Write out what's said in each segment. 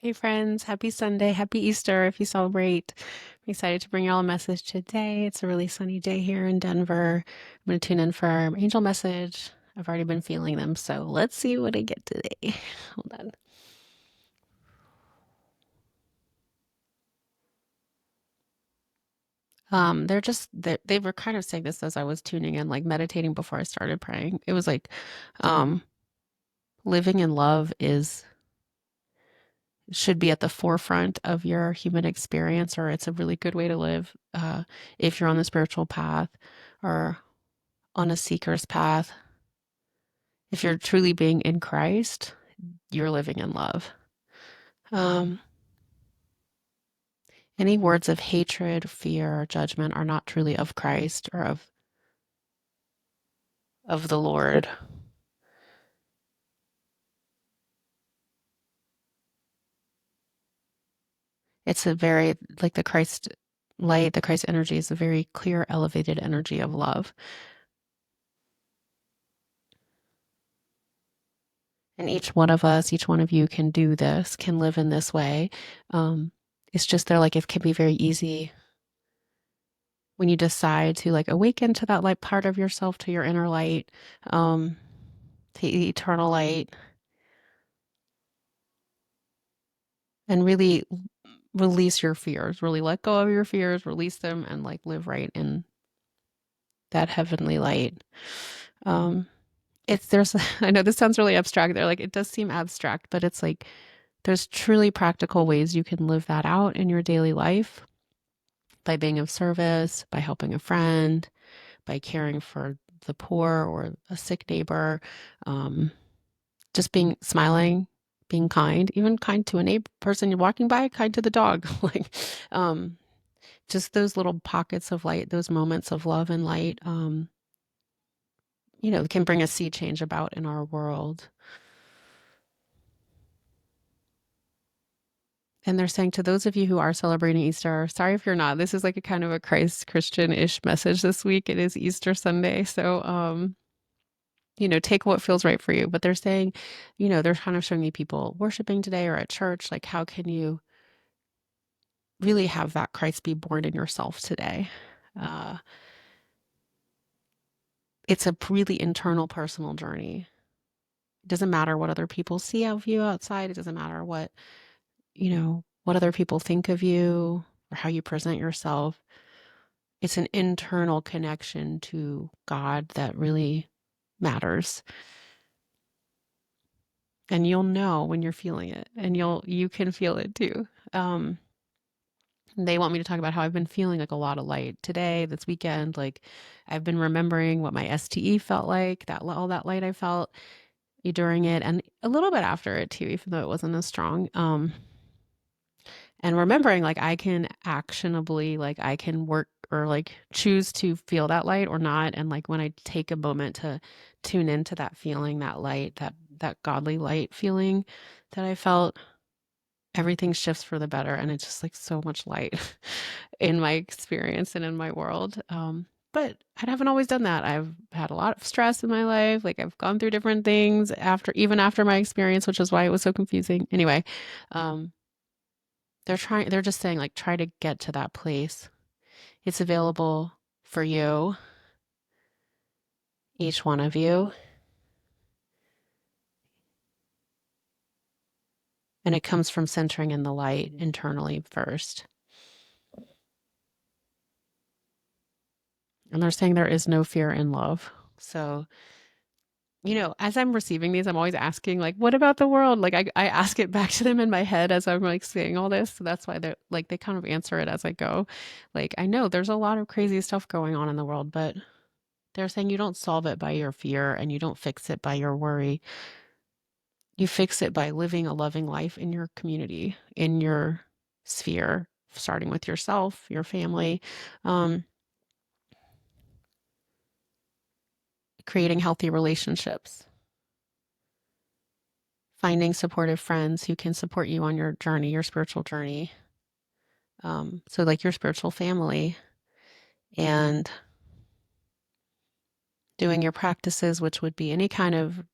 Hey friends, happy Sunday, happy Easter if you celebrate. I'm excited to bring y'all a message today. It's a really sunny day here in Denver. I'm going to tune in for our angel message. I've already been feeling them, so let's see what I get today. Hold on. They were kind of saying this as I was tuning in, like meditating before I started praying. It was like, um, living in love is should be at the forefront of your human experience, or it's a really good way to live if you're on the spiritual path or on a seeker's path. If you're truly being in Christ, you're living in love. Um, any words of hatred, fear, or judgment are not truly of Christ or of the Lord. It's a very, like the Christ light, the Christ energy is a very clear, elevated energy of love. And each one of us, each one of you can do this, can live in this way. Um, it's just there, like it can be very easy when you decide to like awaken to that light part of yourself, to your inner light, um, to the eternal light, and really release your fears, really let go of your fears, release them, and like live right in that heavenly light. Um, there's, I know this sounds really abstract there, like it does seem abstract, but it's like there's truly practical ways you can live that out in your daily life by being of service, by helping a friend, by caring for the poor or a sick neighbor, um, just being smiling, being kind, even kind to a neighbor person you're walking by, kind to the dog, like um, just those little pockets of light, those moments of love and light, can bring a sea change about in our world. And they're saying to those of you who are celebrating Easter, sorry if you're not. This is like a kind of a Christ Christian-ish message this week. It is Easter Sunday. So, take what feels right for you. But they're saying, they're kind of showing me people worshiping today or at church. Like, how can you really have that Christ be born in yourself today? Uh, it's a really internal, personal journey. It doesn't matter what other people see of you outside. It doesn't matter what other people think of you or how you present yourself. It's an internal connection to God that really matters. And you'll know when you're feeling it, and you can feel it too. They want me to talk about how I've been feeling like a lot of light today, this weekend. Like I've been remembering what my STE felt like, that all that light I felt during it, and a little bit after it too, even though it wasn't as strong. And remembering like I can actionably, like I can work or like choose to feel that light or not. And like when I take a moment to tune into that feeling, that light, that godly light feeling that I felt, everything shifts for the better. And it's just like so much light in my experience and in my world. But I haven't always done that. I've had a lot of stress in my life. Like I've gone through different things even after my experience, which is why it was so confusing. Anyway, um, they're just saying like, try to get to that place. It's available for you, each one of you. And it comes from centering in the light internally first. And they're saying there is no fear in love. So, as I'm receiving these, I'm always asking, like, what about the world? Like, I ask it back to them in my head as I'm like saying all this. So that's why they're like, they kind of answer it as I go. Like, I know there's a lot of crazy stuff going on in the world, but they're saying you don't solve it by your fear and you don't fix it by your worry. You fix it by living a loving life in your community, in your sphere, starting with yourself, your family, um, creating healthy relationships, finding supportive friends who can support you on your journey, your spiritual journey. So, like your spiritual family, and doing your practices, which would be any kind of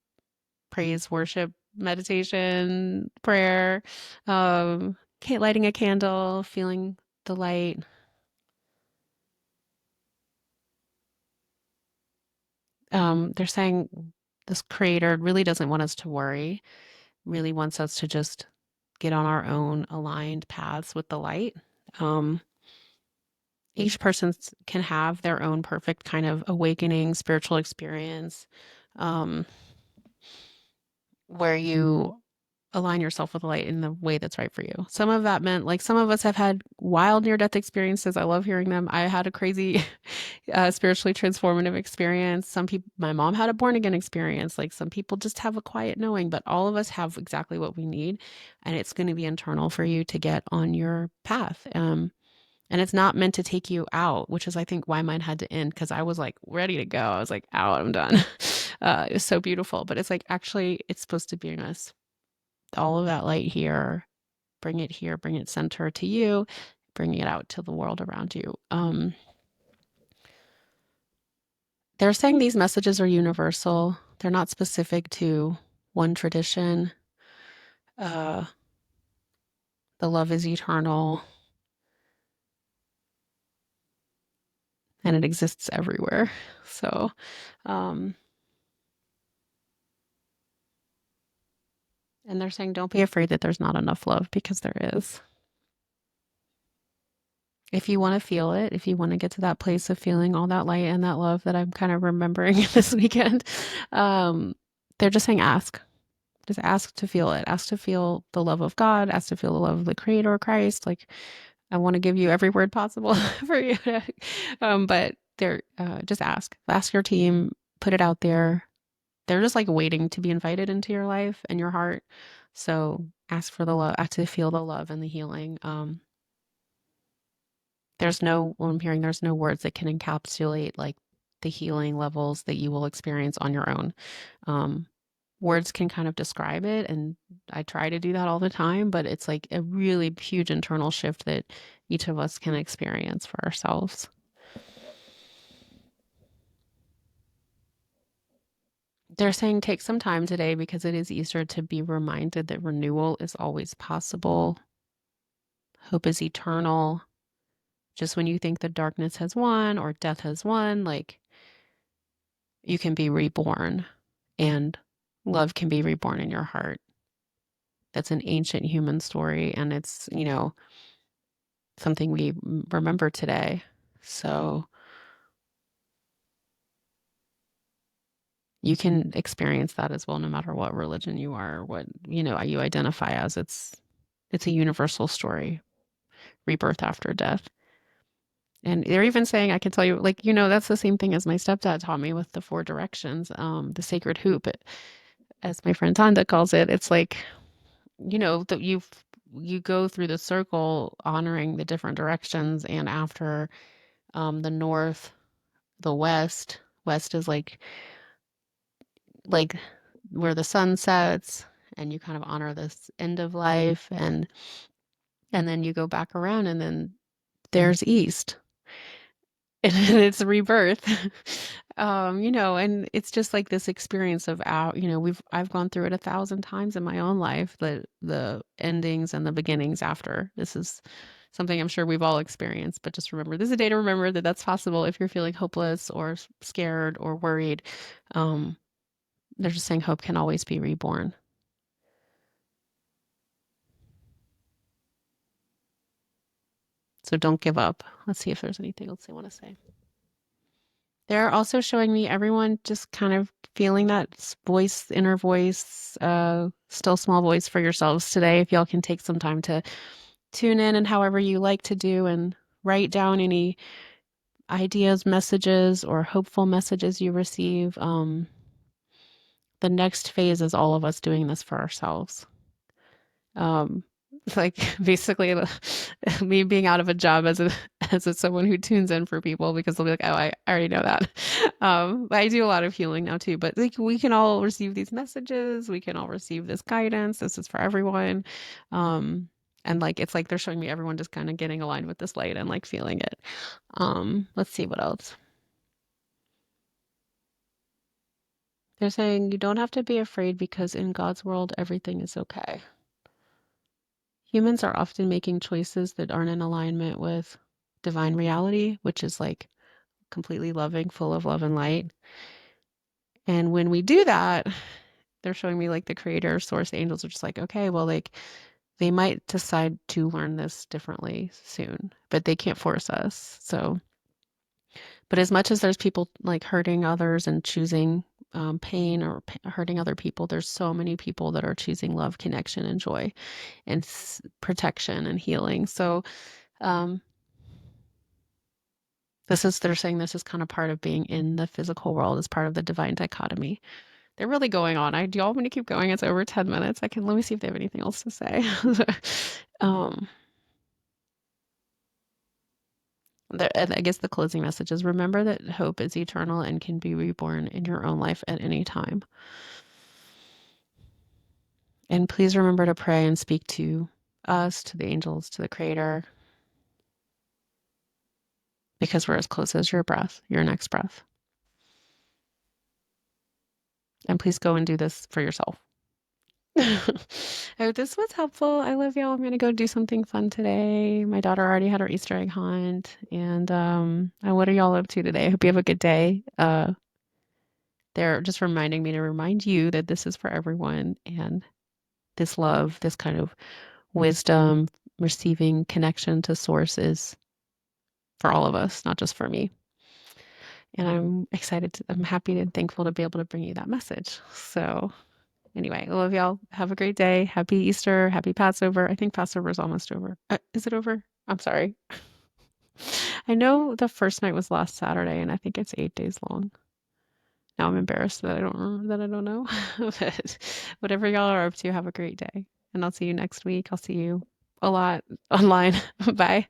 praise, worship, meditation, prayer, lighting a candle, feeling the light. They're saying this creator really doesn't want us to worry, really wants us to just get on our own aligned paths with the light. Um, each person can have their own perfect kind of awakening spiritual experience, um, where you align yourself with the light in the way that's right for you. Some of that meant like some of us have had wild near-death experiences. I love hearing them. I had a crazy spiritually transformative experience. Some people, my mom had a born again experience. Like some people just have a quiet knowing, but all of us have exactly what we need, and it's going to be internal for you to get on your path. And it's not meant to take you out, which is, I think, why mine had to end, because I was like ready to go. I was like, out, I'm done. It was so beautiful. But it's like, actually, it's supposed to bring us all of that light here, bring it center to you, bring it out to the world around you. They're saying these messages are universal. They're not specific to one tradition. The love is eternal and it exists everywhere. So, um, and they're saying don't be afraid that there's not enough love, because there is. If you want to feel it, if you want to get to that place of feeling all that light and that love that I'm kind of remembering this weekend, they're just saying ask. Just ask to feel it. Ask to feel the love of God. Ask to feel the love of the Creator, Christ. Like, I want to give you every word possible for you. But they're just ask. Ask your team. Put it out there. They're just like waiting to be invited into your life and your heart. So ask for the love. Ask to feel the love and the healing. What I'm hearing, there's no words that can encapsulate like the healing levels that you will experience on your own. Um, Words can kind of describe it, and I try to do that all the time, but it's like a really huge internal shift that each of us can experience for ourselves. They're saying take some time today, because it is Easter, to be reminded that renewal is always possible. Hope is eternal. Just when you think the darkness has won or death has won, like, you can be reborn, and love can be reborn in your heart. That's an ancient human story, and it's, something we remember today. So you can experience that as well, no matter what religion you are, or what, you identify as. It's a universal story, rebirth after death. And they're even saying, I can tell you, like, that's the same thing as my stepdad taught me with the four directions, the sacred hoop, as my friend Tanda calls it. It's like, that you go through the circle honoring the different directions, and after the north, the west is like where the sun sets, and you kind of honor this end of life, and then you go back around, and then there's east, and it's rebirth. And it's just like this experience of I've gone through it 1,000 times in my own life, the endings and the beginnings after. This is something I'm sure we've all experienced, but just remember, this is a day to remember that that's possible if you're feeling hopeless or scared or worried. They're just saying hope can always be reborn. So don't give up. Let's see if there's anything else they want to say. They're also showing me everyone just kind of feeling that voice, inner voice, still small voice for yourselves today. If y'all can take some time to tune in, and however you like to do, and write down any ideas, messages, or hopeful messages you receive. The next phase is all of us doing this for ourselves. Like basically me being out of a job as someone who tunes in for people, because they'll be like, oh, I already know that. I do a lot of healing now too, but like we can all receive these messages, we can all receive this guidance. This is for everyone. And like it's like they're showing me everyone just kind of getting aligned with this light and like feeling it. Let's see what else. They're saying you don't have to be afraid because in God's world, everything is okay. Humans are often making choices that aren't in alignment with divine reality, which is like completely loving, full of love and light. And when we do that, they're showing me like the creator, source, the angels are just like, okay, well, like they might decide to learn this differently soon, but they can't force us. So, but as much as there's people like hurting others and choosing pain or hurting other people, there's so many people that are choosing love, connection, and joy, and protection and healing. So, um, they're saying this is kind of part of being in the physical world, as part of the divine dichotomy. They're really going on. Do y'all want me to keep going? It's over 10 minutes. Let me see if they have anything else to say. um, and I guess the closing message is remember that hope is eternal and can be reborn in your own life at any time. And please remember to pray and speak to us, to the angels, to the Creator, because we're as close as your breath, your next breath. And please go and do this for yourself. I hope this was helpful. I love y'all. I'm gonna go do something fun today. My daughter already had her Easter egg hunt, and what are y'all up to today? I hope you have a good day. They're just reminding me to remind you that this is for everyone, and this love, this kind of wisdom, receiving connection to source is for all of us, not just for me. And I'm happy and thankful to be able to bring you that message. So anyway, I love y'all. Have a great day. Happy Easter. Happy Passover. I think Passover is almost over. Is it over? I'm sorry. I know the first night was last Saturday, and I think it's 8 days long. Now I'm embarrassed that I don't know. But whatever y'all are up to, have a great day. And I'll see you next week. I'll see you a lot online. Bye.